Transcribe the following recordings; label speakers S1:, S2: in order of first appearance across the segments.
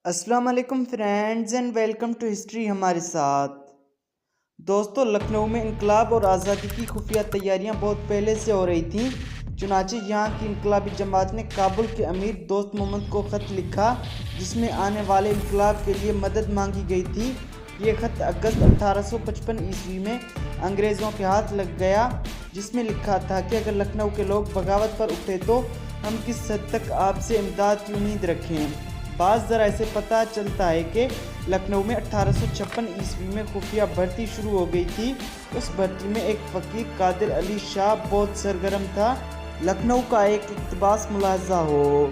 S1: السلام علیکم friends and welcome to history ہمارے ساتھ۔ دوستو، لکھنؤ میں انقلاب اور آزادی کی خفیہ تیاریاں بہت پہلے سے ہو رہی تھیں۔ چنانچہ یہاں کی انقلابی جماعت نے کابل کے امیر دوست محمد کو خط لکھا جس میں آنے والے انقلاب کے لیے مدد مانگی گئی تھی۔ یہ خط اگست 1855 عیسوی میں انگریزوں کے ہاتھ لگ گیا، جس میں لکھا تھا کہ اگر لکھنؤ کے لوگ بغاوت پر اٹھے تو ہم کس حد تک آپ سے امداد کی امید رکھیں۔ بعض ذرائع سے پتہ چلتا ہے کہ لکھنؤ میں 1856 عیسوی میں خفیہ بھرتی شروع ہو گئی تھی۔ اس بھرتی میں ایک فقیر قادر علی شاہ بہت سرگرم تھا۔ لکھنؤ کا ایک اقتباس ملاحظہ ہو۔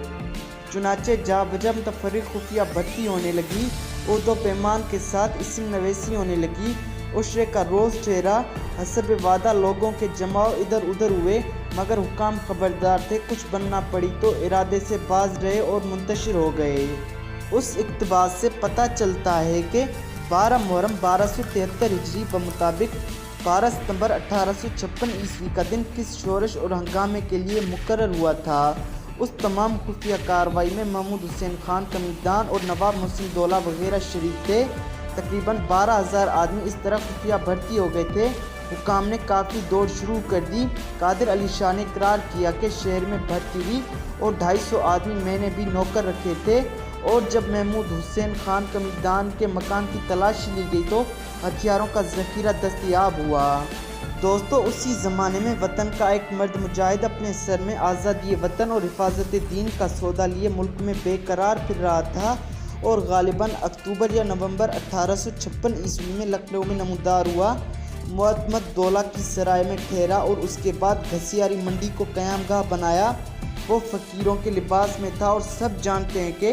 S1: چنانچہ جا بجا متفرق خفیہ بھرتی ہونے لگی، عہد و پیمان کے ساتھ اسم نویسی ہونے لگی۔ عشرے کا روز ٹھہرا، حسب وعدہ لوگوں کے جماؤ ادھر ادھر ہوئے، مگر حکام خبردار تھے، کچھ بننا پڑی تو ارادے سے باز رہے اور منتشر ہو گئے۔ اس اقتباس سے پتہ چلتا ہے کہ 12 محرم 1273 ہجری بمطابق 12 ستمبر 1856 عیسوی کا دن کس شورش اور ہنگامے کے لیے مقرر ہوا تھا۔ اس تمام خفیہ کارروائی میں محمود حسین خان قمیدان اور نواب محسن دولہ وغیرہ شریک تھے۔ تقریباً 12,000 آدمی اس طرح خفیہ بھرتی ہو گئے تھے۔ حکام نے کافی دوڑ شروع کر دی۔ قادر علی شاہ نے اقرار کیا کہ شہر میں بھرتی ہوئی اور 250 آدمی میں نے بھی نوکر رکھے تھے، اور جب محمود حسین خان قمیدان کے مکان کی تلاشی لی گئی تو ہتھیاروں کا ذخیرہ دستیاب ہوا۔ دوستو، اسی زمانے میں وطن کا ایک مرد مجاہد اپنے سر میں آزادی وطن اور حفاظت دین کا سودا لیے ملک میں بے قرار پھر رہا تھا، اور غالباً اکتوبر یا نومبر 1856 عیسوی میں لکھنؤ میں نمودار ہوا۔ معتمد دولہ کی سرائے میں ٹھہرا اور اس کے بعد گھسیاری منڈی کو قیام گاہ بنایا۔ وہ فقیروں کے لباس میں تھا اور سب جانتے ہیں کہ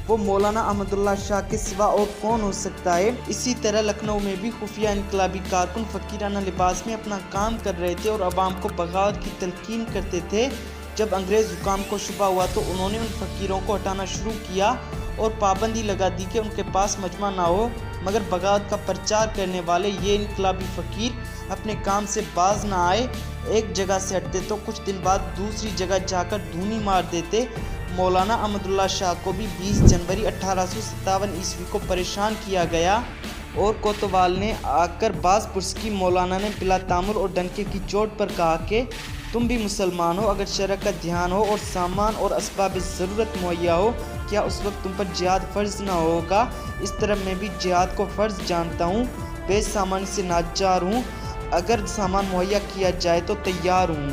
S1: وہ مولانا احمد اللہ شاہ کے سوا اور کون ہو سکتا ہے۔ اسی طرح لکھنؤ میں بھی خفیہ انقلابی کارکن فقیرانہ لباس میں اپنا کام کر رہے تھے اور عوام کو بغاوت کی تلقین کرتے تھے۔ جب انگریز حکام کو شبہ ہوا تو انہوں نے ان فقیروں کو ہٹانا شروع کیا اور پابندی لگا دی کہ ان کے پاس مجمع نہ ہو، مگر بغاوت کا پرچار کرنے والے یہ انقلابی فقیر اپنے کام سے باز نہ آئے۔ ایک جگہ سے ہٹتے تو کچھ دن بعد دوسری جگہ جا کر دھونی مار دیتے۔ مولانا احمد اللہ شاہ کو بھی 20 جنوری 1857 عیسوی کو پریشان کیا گیا، اور کوتوال نے آ کر باز پرس کی۔ مولانا نے بلا تامل اور ڈنکے کی چوٹ پر کہا کہ تم بھی مسلمان ہو، اگر شرع کا دھیان ہو اور سامان اور اسباب ضرورت مہیا ہو، کیا اس وقت تم پر جہاد فرض نہ ہوگا؟ اس طرح میں بھی جہاد کو فرض جانتا ہوں، بے سامان سے ناچار ہوں، اگر سامان مہیا کیا جائے تو تیار ہوں۔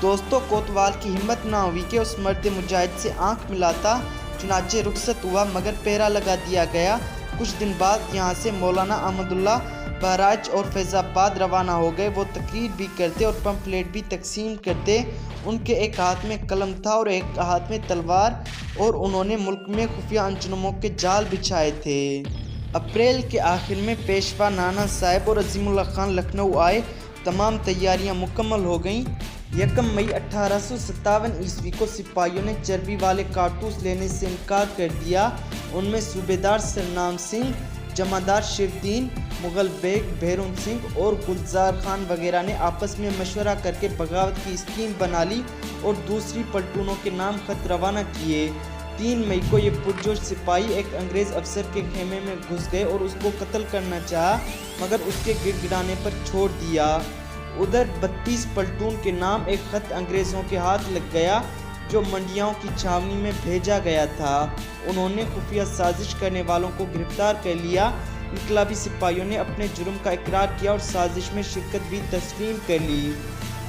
S1: دوستو، کوتوال کی ہمت نہ ہوئی کہ اس مرد مجاہد سے آنکھ ملاتا، چنانچہ رخصت ہوا، مگر پہرا لگا دیا گیا۔ کچھ دن بعد یہاں سے مولانا احمد اللہ بہرائچ اور فیض آباد روانہ ہو گئے۔ وہ تقریر بھی کرتے اور پمفلیٹ بھی تقسیم کرتے۔ ان کے ایک ہاتھ میں قلم تھا اور ایک ہاتھ میں تلوار، اور انہوں نے ملک میں خفیہ انجمنوں کے جال بچھائے تھے۔ اپریل کے آخر میں پیشوا نانا صاحب اور عظیم اللہ خان لکھنؤ آئے۔ تمام تیاریاں مکمل ہو گئیں۔ 1 مئی 1857 عیسوی کو سپاہیوں نے چربی والے کارتوس لینے سے انکار کر دیا۔ ان میں صوبیدار سرنام سنگھ، جمعدار شیودین، مغل بیگ بھیرون سنگھ اور گلزار خان وغیرہ نے آپس میں مشورہ کر کے بغاوت کی اسکیم بنا لی اور دوسری پلٹونوں کے نام خط روانہ کیے۔ 3 مئی کو یہ پرجوش سپاہی ایک انگریز افسر کے خیمے میں گھس گئے اور اس کو قتل کرنا چاہا، مگر اس کے گڑ گڑانے پر چھوڑ دیا۔ ادھر 32 پلٹون کے نام ایک خط انگریزوں کے ہاتھ لگ گیا جو منڈیاؤں کی چھاونی میں بھیجا گیا تھا۔ انہوں نے خفیہ سازش کرنے والوں کو گرفتار کر لیا۔ انقلابی سپاہیوں نے اپنے جرم کا اقرار کیا اور سازش میں شرکت بھی تسلیم کر لی۔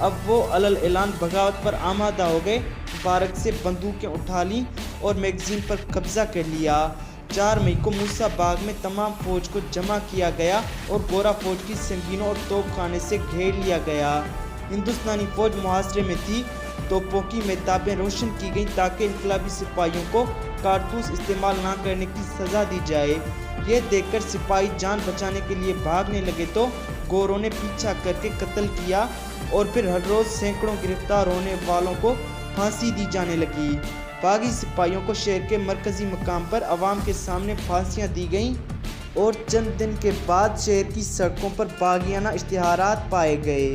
S1: اب وہ علل اعلان بغاوت پر آمادہ ہو گئے۔ مبارک سے بندوقیں اٹھا لیں اور میگزین پر قبضہ کر لیا۔ 4 مئی کو موسیٰ باغ میں تمام فوج کو جمع کیا گیا اور گورا فوج کی سنگینوں اور توپ خانے سے گھیر لیا گیا۔ ہندوستانی فوج محاصرے میں تھی۔ توپوں کی میتابیں روشن کی گئیں تاکہ انقلابی سپاہیوں کو کارتوس استعمال نہ کرنے کی سزا دی جائے۔ یہ دیکھ کر سپاہی جان بچانے کے لیے بھاگنے لگے تو گوروں نے پیچھا کر کے قتل کیا، اور پھر ہر روز سینکڑوں گرفتار ہونے والوں کو پھانسی دی جانے لگی۔ باغی سپاہیوں کو شہر کے مرکزی مقام پر عوام کے سامنے پھانسیاں دی گئیں، اور چند دن کے بعد شہر کی سڑکوں پر باغیانہ اشتہارات پائے گئے۔